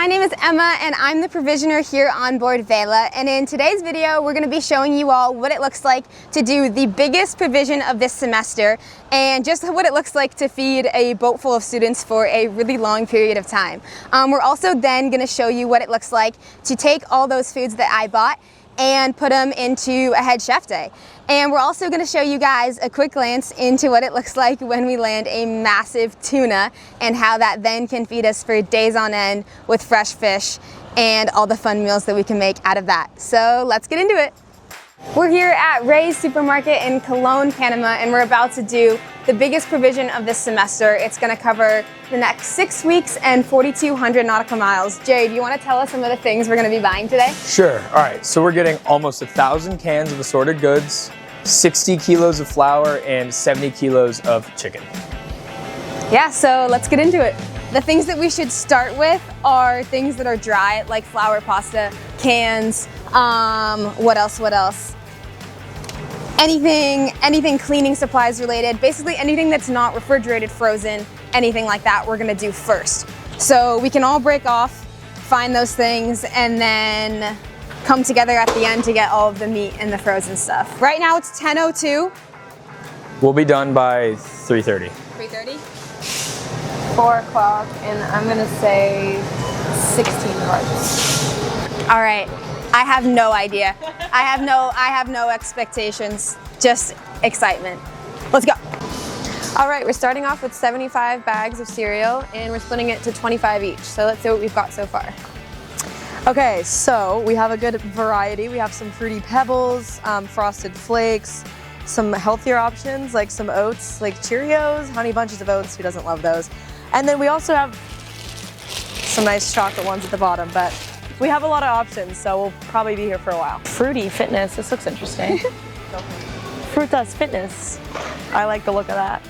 my name is Emma and I'm the provisioner here on board Vela, and in today's video we're going to be showing you all what it looks like to do the biggest provision of this semester and just what it looks like to feed a boat full of students for a really long period of time. We're also then going to show you what it looks like to take all those foods that I bought and put them into a head chef day. And we're also going to show you guys a quick glance into what it looks like when we land a massive tuna and how that then can feed us for days on end with fresh fish and all the fun meals that we can make out of that. So let's get into it. We're here at Ray's Supermarket in Cologne, Panama, and we're about to do the biggest provision of this semester. It's going to cover the next 6 weeks and 4,200 nautical miles. Jay, do you want to tell us some of the things we're going to be buying today? Sure. All right, so we're getting almost 1,000 cans of assorted goods, 60 kilos of flour, and 70 kilos of chicken. Yeah, so let's get into it. The things that we should start with are things that are dry, like flour, pasta, cans, what else? Anything cleaning supplies related, basically anything that's not refrigerated, frozen, anything like that we're gonna do first. So we can all break off, find those things, and then come together at the end to get all of the meat and the frozen stuff. Right now it's 10:02. We'll be done by 3:30. 3:30? 4 o'clock, and I'm gonna say 16 carts. All right, I have no idea. I have no expectations, just excitement. Let's go. All right, we're starting off with 75 bags of cereal, and we're splitting it to 25 each. So let's see what we've got so far. Okay, so we have a good variety. We have some Fruity Pebbles, Frosted Flakes, some healthier options like some oats, like Cheerios, Honey Bunches of Oats, who doesn't love those? And then we also have some nice chocolate ones at the bottom, but we have a lot of options, so we'll probably be here for a while. Fruity Fitness, this looks interesting. Frutas Fitness, I like the look of that.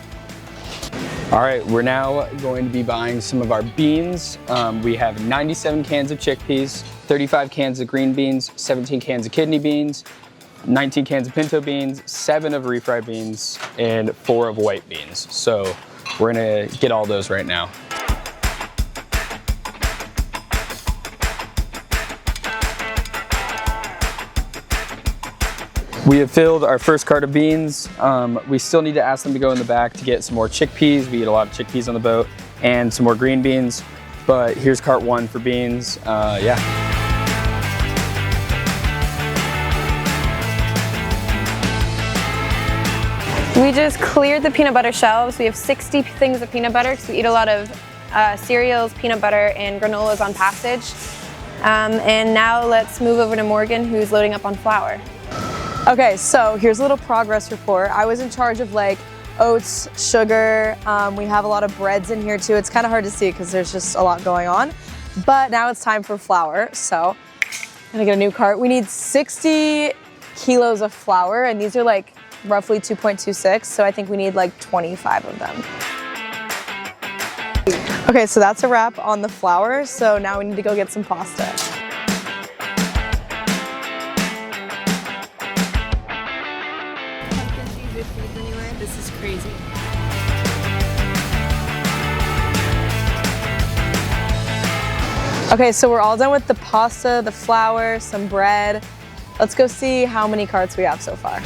All right, we're now going to be buying some of our beans. We have 97 cans of chickpeas, 35 cans of green beans, 17 cans of kidney beans, 19 cans of pinto beans, 7 of refried beans, and 4 of white beans. So we're gonna get all those right now. We have filled our first cart of beans. We still need to ask them to go in the back to get some more chickpeas. We eat a lot of chickpeas on the boat, and some more green beans. But here's cart 1 for beans. Yeah. We just cleared the peanut butter shelves. We have 60 things of peanut butter because we eat a lot of cereals, peanut butter, and granolas on passage. And now let's move over to Morgan, who's loading up on flour. Okay, so here's a little progress report. I was in charge of like oats, sugar. We have a lot of breads in here too. It's kind of hard to see because there's just a lot going on. But now it's time for flour. So I'm gonna get a new cart. We need 60 kilos of flour, and these are like roughly 2.26. So I think we need like 25 of them. Okay, so that's a wrap on the flour. So now we need to go get some pasta. This is crazy. Okay, so we're all done with the pasta, the flour, some bread. Let's go see how many carts we have so far.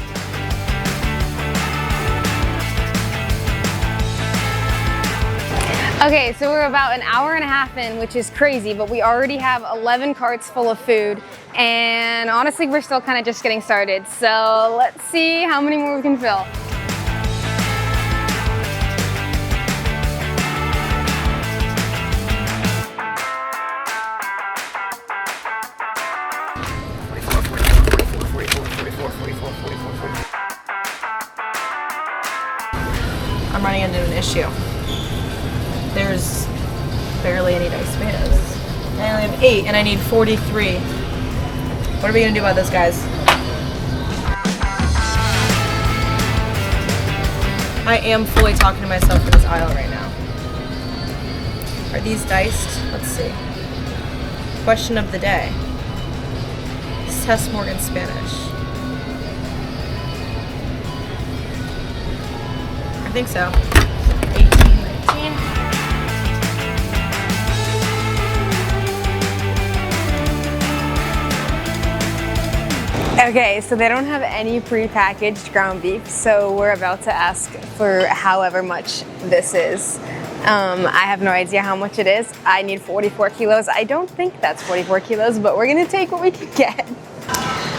Okay, so we're about an hour and a half in, which is crazy, but we already have 11 carts full of food, and honestly, we're still kind of just getting started. So let's see how many more we can fill. I'm running into an issue. There's barely any diced tomatoes. I only have 8 and I need 43. What are we gonna do about this, guys? I am fully talking to myself in this aisle right now. Are these diced? Let's see. Question of the day. Let's test Morgan's Spanish. I think so. 18, 19. Okay, so they don't have any pre-packaged ground beef, so we're about to ask for however much this is. I have no idea how much it is. I need 44 kilos. I don't think that's 44 kilos, but we're gonna take what we can get.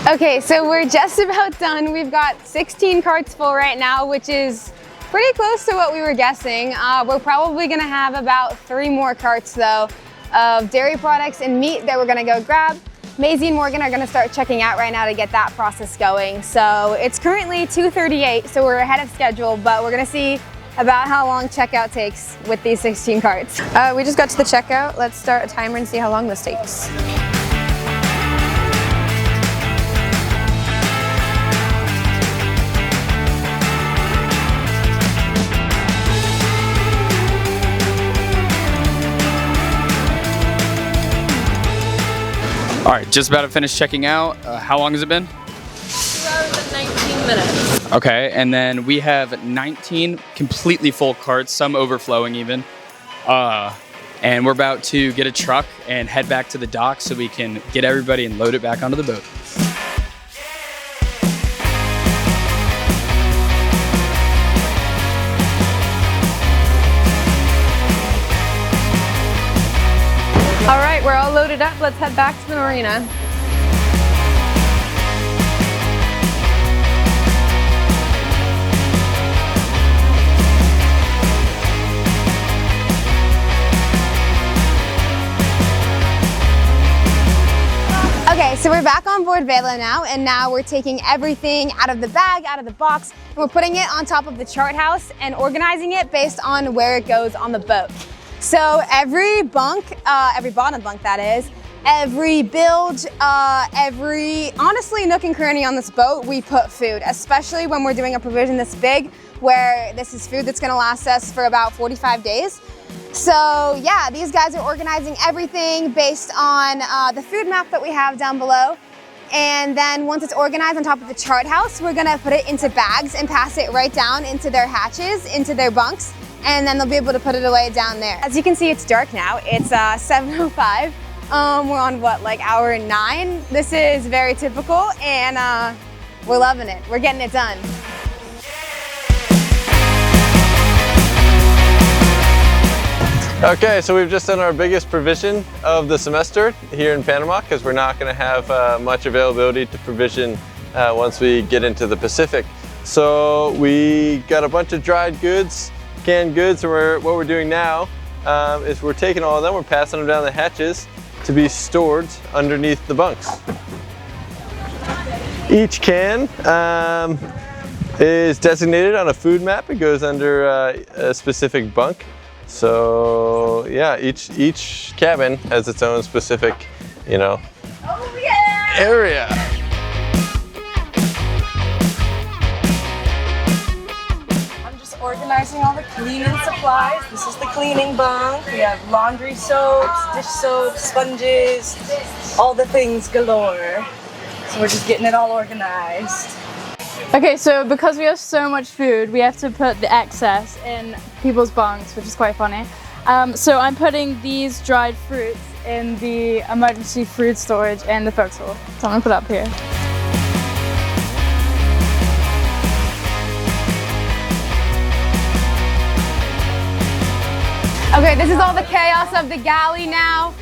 Okay, so we're just about done. We've got 16 carts full right now, which is pretty close to what we were guessing. We're probably gonna have about 3 more carts though of dairy products and meat that we're gonna go grab. Maisie and Morgan are gonna start checking out right now to get that process going. So it's currently 2:38, so we're ahead of schedule, but we're gonna see about how long checkout takes with these 16 carts. We just got to the checkout. Let's start a timer and see how long this takes. All right, just about to finish checking out. How long has it been? 2 hours and 19 minutes. Okay, and then we have 19 completely full carts, some overflowing even. And we're about to get a truck and head back to the dock so we can get everybody and load it back onto the boat. All right, we're all loaded up. Let's head back to the marina. Okay, so we're back on board Vela now, and now we're taking everything out of the bag, out of the box, and we're putting it on top of the chart house and organizing it based on where it goes on the boat. So every bunk, every bottom bunk that is, every bilge, honestly nook and cranny on this boat, we put food, especially when we're doing a provision this big, where this is food that's gonna last us for about 45 days. So yeah, these guys are organizing everything based on the food map that we have down below. And then once it's organized on top of the chart house, we're gonna put it into bags and pass it right down into their hatches, into their bunks, and then they'll be able to put it away down there. As you can see, it's dark now. It's 7:05. We're on what, like hour 9? This is very typical, and we're loving it. We're getting it done. Okay, so we've just done our biggest provision of the semester here in Panama because we're not going to have much availability to provision once we get into the Pacific. So we got a bunch of dried goods, canned goods, and what we're doing now is we're taking all of them, we're passing them down the hatches to be stored underneath the bunks. Each can is designated on a food map. It goes under a specific bunk. So yeah, each cabin has its own specific, area. I'm just organizing all the cleaning supplies. This is the cleaning bunk. We have laundry soaps, dish soaps, sponges, all the things galore. So we're just getting it all organized. Okay, so because we have so much food, we have to put the excess in people's bunks, which is quite funny. So I'm putting these dried fruits in the emergency food storage in the forecastle. So I'm gonna put it up here. Okay, this is all the chaos of the galley now.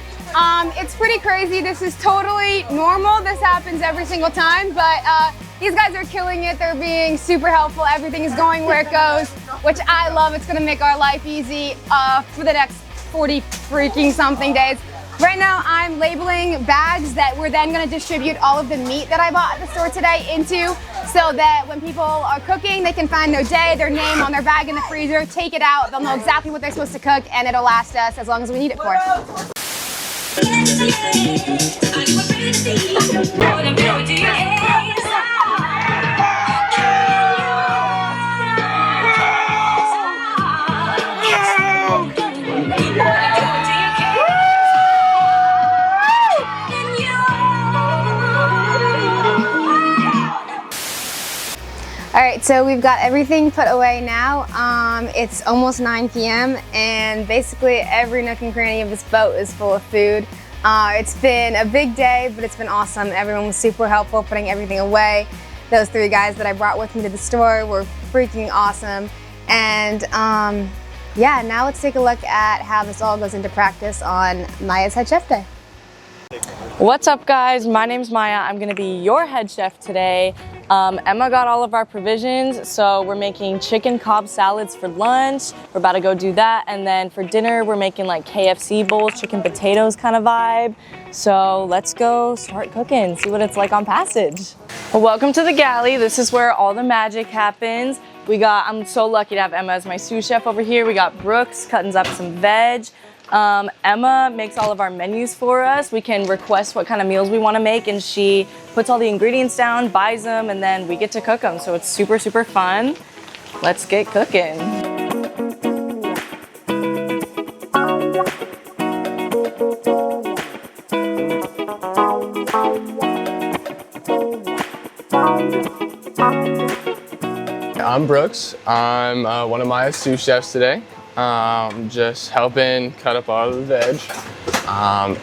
It's pretty crazy. This is totally normal. This happens every single time, but these guys are killing it. They're being super helpful. Everything is going where it goes, which I love. It's gonna make our life easy for the next 40 freaking something days. Right now, I'm labeling bags that we're then gonna distribute all of the meat that I bought at the store today into, so that when people are cooking, they can find their day, their name on their bag in the freezer, take it out, they'll know exactly what they're supposed to cook, and it'll last us as long as we need it for. All right, so we've got everything put away now. It's almost 9 p.m. and basically every nook and cranny of this boat is full of food. It's been a big day, but it's been awesome. Everyone was super helpful putting everything away. Those 3 guys that I brought with me to the store were freaking awesome. And yeah, now let's take a look at how this all goes into practice on Maya's Head Chef Day. What's up, guys? My name's Maya. I'm gonna be your head chef today. Emma got all of our provisions, so we're making chicken Cobb salads for lunch. We're about to go do that, and then for dinner we're making like KFC bowls, chicken potatoes kind of vibe. So let's go start cooking, see what it's like on passage. Well, welcome to the galley. This is where all the magic happens. I'm so lucky to have Emma as my sous chef over here. We got Brooks cutting up some veg. Emma makes all of our menus for us. We can request what kind of meals we want to make, and she puts all the ingredients down, buys them, and then we get to cook them. So it's super, super fun. Let's get cooking. I'm Brooks. I'm one of my sous chefs today. Just helping cut up all of the veg.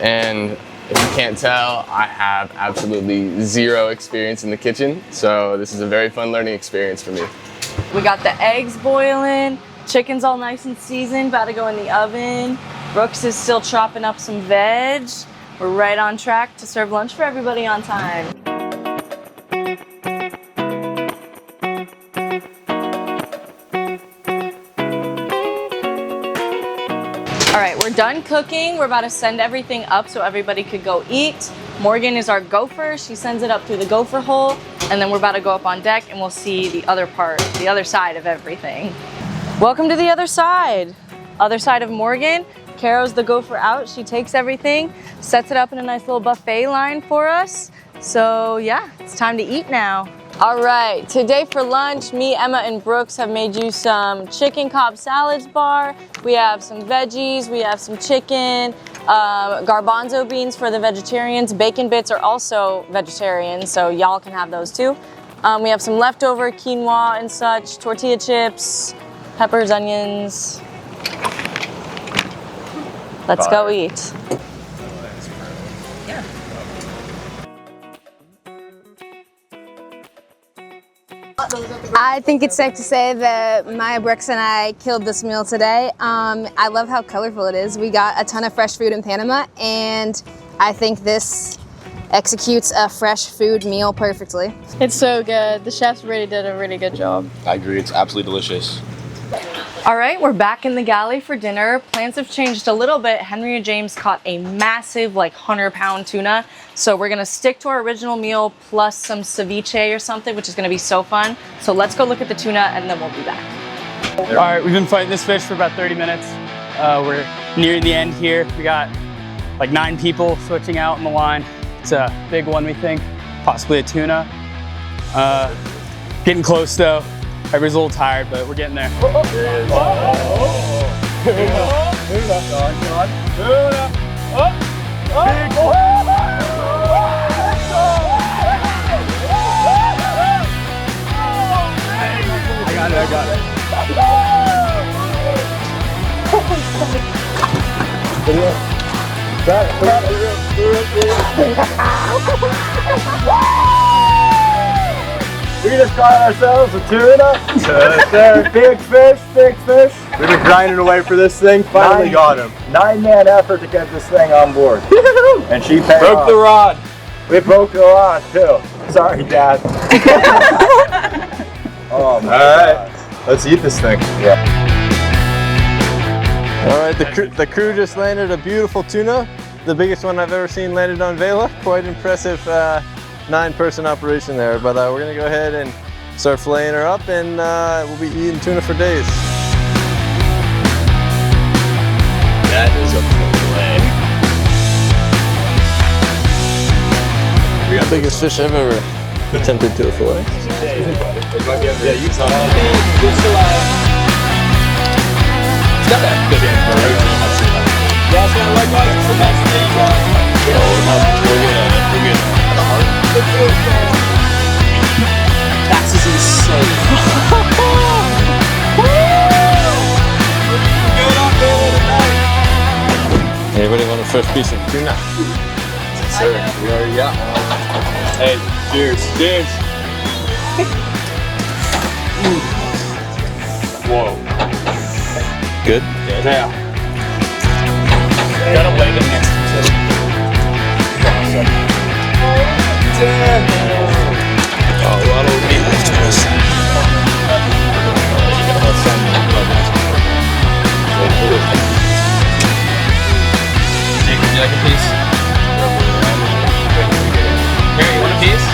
And if you can't tell, I have absolutely zero experience in the kitchen. So this is a very fun learning experience for me. We got the eggs boiling, chicken's all nice and seasoned, about to go in the oven. Brooks is still chopping up some veg. We're right on track to serve lunch for everybody on time. All right, we're done cooking. We're about to send everything up so everybody could go eat. Morgan is our gopher. She sends it up through the gopher hole, and then we're about to go up on deck and we'll see the other side of everything. Welcome to the other side. Other side of Morgan. Caro's the gopher out. She takes everything, sets it up in a nice little buffet line for us. So yeah, it's time to eat now. All right, today for lunch, me, Emma, and Brooks have made you some chicken Cobb salads bar. We have some veggies, we have some chicken, garbanzo beans for the vegetarians. Bacon bits are also vegetarian, so y'all can have those too. We have some leftover quinoa and such, tortilla chips, peppers, onions. Let's go eat. I think it's safe to say that Maya, Brooks, and I killed this meal today. I love how colorful it is. We got a ton of fresh food in Panama, and I think this executes a fresh food meal perfectly. It's so good. The chefs really did a really good job. I agree, it's absolutely delicious. All right, we're back in the galley for dinner. Plans have changed a little bit. Henry and James caught a massive, like 100-pound tuna. So we're gonna stick to our original meal plus some ceviche or something, which is gonna be so fun. So let's go look at the tuna and then we'll be back. All right, we've been fighting this fish for about 30 minutes. We're nearing the end here. We got like 9 people switching out on the line. It's a big one, we think, possibly a tuna. Getting close though. Everybody's a little tired, but we're getting there. I got it. We just caught ourselves a tuna. Big fish, big fish. We've been grinding away for this thing. Finally got him. 9-man effort to get this thing on board. And she paid off. The rod. We broke the rod too. Sorry, Dad. Oh my God. Let's eat this thing. Yeah. All right, the crew just landed a beautiful tuna. The biggest one I've ever seen landed on Vela. Quite impressive 9-person operation there. But we're gonna go ahead and start filleting her up, and we'll be eating tuna for days. That is a fillet. The biggest fish I've ever attempted to fillet. Yeah, you saw that. It's not that good. Yeah, it's gonna look like it's the best thing. We're good. That's just insane. Anybody want to first piece of tuna. Yes, sir. We already got one. Hey, cheers. Cheers. Whoa. Good? Yeah. Gotta weigh the next Oh, a lot of meat left to us. Jake, would you like a piece? Here, you want a piece?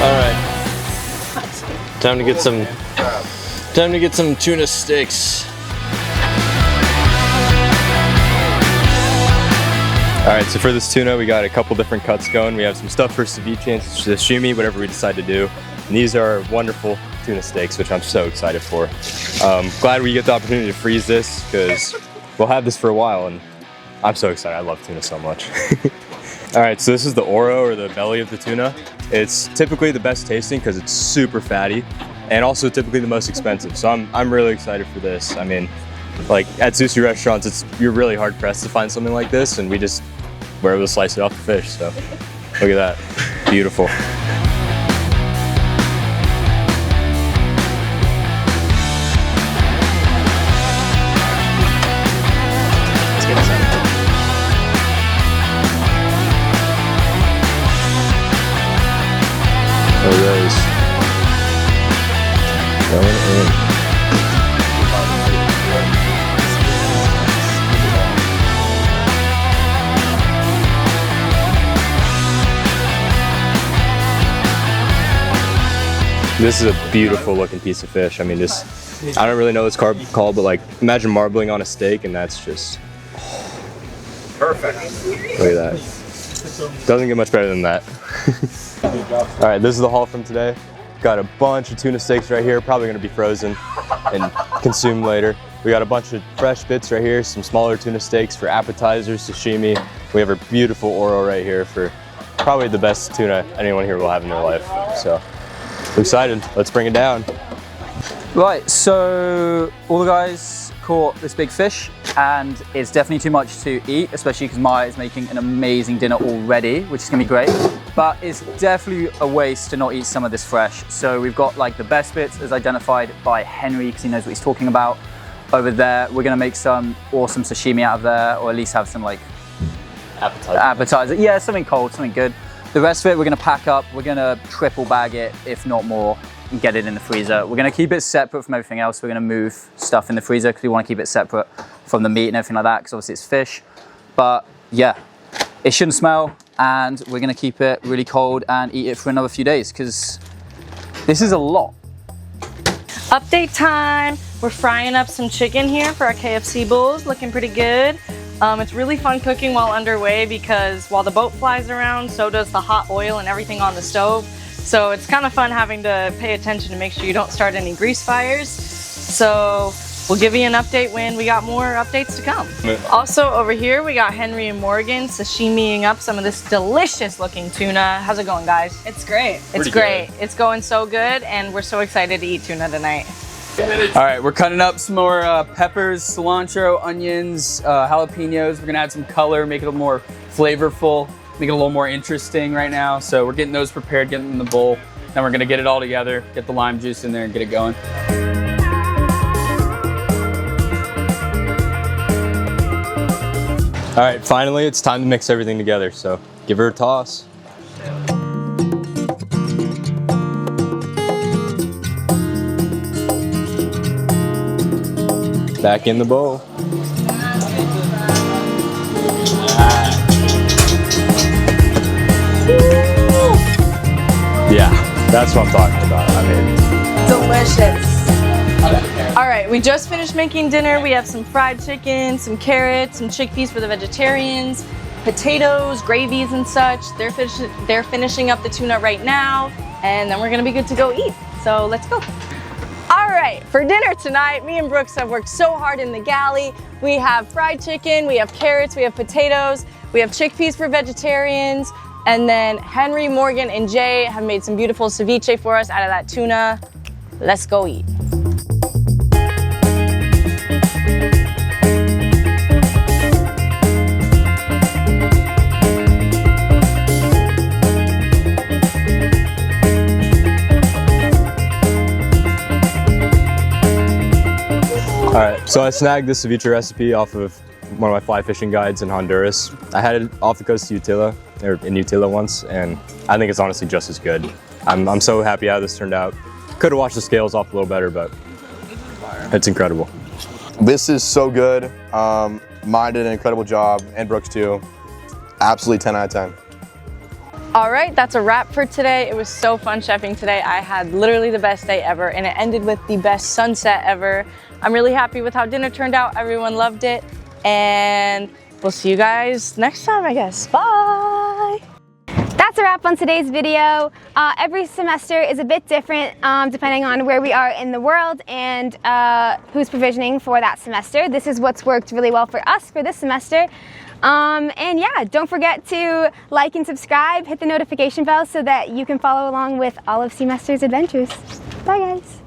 All right. Time to get some tuna steaks. All right, so for this tuna, we got a couple different cuts going. We have some stuff for ceviche and sashimi, whatever we decide to do. And these are wonderful tuna steaks, which I'm so excited for. Glad we get the opportunity to freeze this because we'll have this for a while, and I'm so excited. I love tuna so much. All right, so this is the oro, or the belly of the tuna. It's typically the best tasting because it's super fatty, and also typically the most expensive. So I'm really excited for this. I mean, like at sushi restaurants, you're really hard pressed to find something like this, and we're able to slice it off the fish. So look at that, beautiful. There it is. Going in. This is a beautiful looking piece of fish. I mean, this, I don't really know what it's called, but like imagine marbling on a steak, and that's just perfect. Look at that. Doesn't get much better than that. All right, this is the haul from today. Got a bunch of tuna steaks right here, probably gonna be frozen and consumed later. We got a bunch of fresh bits right here, some smaller tuna steaks for appetizers, sashimi. We have our beautiful oro right here for probably the best tuna anyone here will have in their life. So I'm excited, let's bring it down. Right, so all the guys caught this big fish, and it's definitely too much to eat, especially because Maya is making an amazing dinner already, which is gonna be great. But it's definitely a waste to not eat some of this fresh. So we've got like the best bits as identified by Henry, because he knows what he's talking about. Over there, we're gonna make some awesome sashimi out of there, or at least have some like appetizer. Yeah, something cold, something good. The rest of it, we're gonna pack up, we're gonna triple bag it, if not more, and get it in the freezer. We're gonna keep it separate from everything else. We're gonna move stuff in the freezer because we wanna keep it separate from the meat and everything like that, because obviously it's fish. But yeah, it shouldn't smell, and we're gonna keep it really cold and eat it for another few days, because this is a lot. Update time. We're frying up some chicken here for our KFC bowls, looking pretty good. It's really fun cooking while underway because while the boat flies around, so does the hot oil and everything on the stove. So it's kind of fun having to pay attention to make sure you don't start any grease fires. So we'll give you an update when we got more updates to come. Also over here, we got Henry and Morgan sashimiing up some of this delicious looking tuna. How's it going, guys? It's great. It's great. It's going so good, and we're so excited to eat tuna tonight. All right, we're cutting up some more peppers, cilantro, onions, jalapenos. We're gonna add some color, make it a little more flavorful, make it a little more interesting right now. So we're getting those prepared, getting them in the bowl. Then we're gonna get it all together, get the lime juice in there and get it going. All right, finally, it's time to mix everything together. So give her a toss. Back in the bowl. Yeah, that's what I'm talking about. I mean, Delicious. All right, we just finished making dinner. We have some fried chicken, some carrots, some chickpeas for the vegetarians, potatoes, gravies and such. They're finishing up the tuna right now, and then we're gonna be good to go eat. So let's go. All right, for dinner tonight, me and Brooks have worked so hard in the galley. We have fried chicken, we have carrots, we have potatoes, we have chickpeas for vegetarians, and then Henry, Morgan, and Jay have made some beautiful ceviche for us out of that tuna. Let's go eat. So I snagged this ceviche recipe off of one of my fly fishing guides in Honduras. I had it off the coast of Utila, or in Utila once, and I think it's honestly just as good. I'm so happy how this turned out. Could have washed the scales off a little better, but it's incredible. This is so good. Mine did an incredible job, and Brooks too. Absolutely 10 out of 10. All right, that's a wrap for today. It was so fun chefing today. I had literally the best day ever, and it ended with the best sunset ever. I'm really happy with how dinner turned out. Everyone loved it, and we'll see you guys next time, I guess. Bye. That's a wrap on today's video. Every semester is a bit different depending on where we are in the world and who's provisioning for that semester. This is what's worked really well for us for this semester. And yeah, don't forget to like and subscribe, hit the notification bell so that you can follow along with all of Semester's adventures. Bye guys.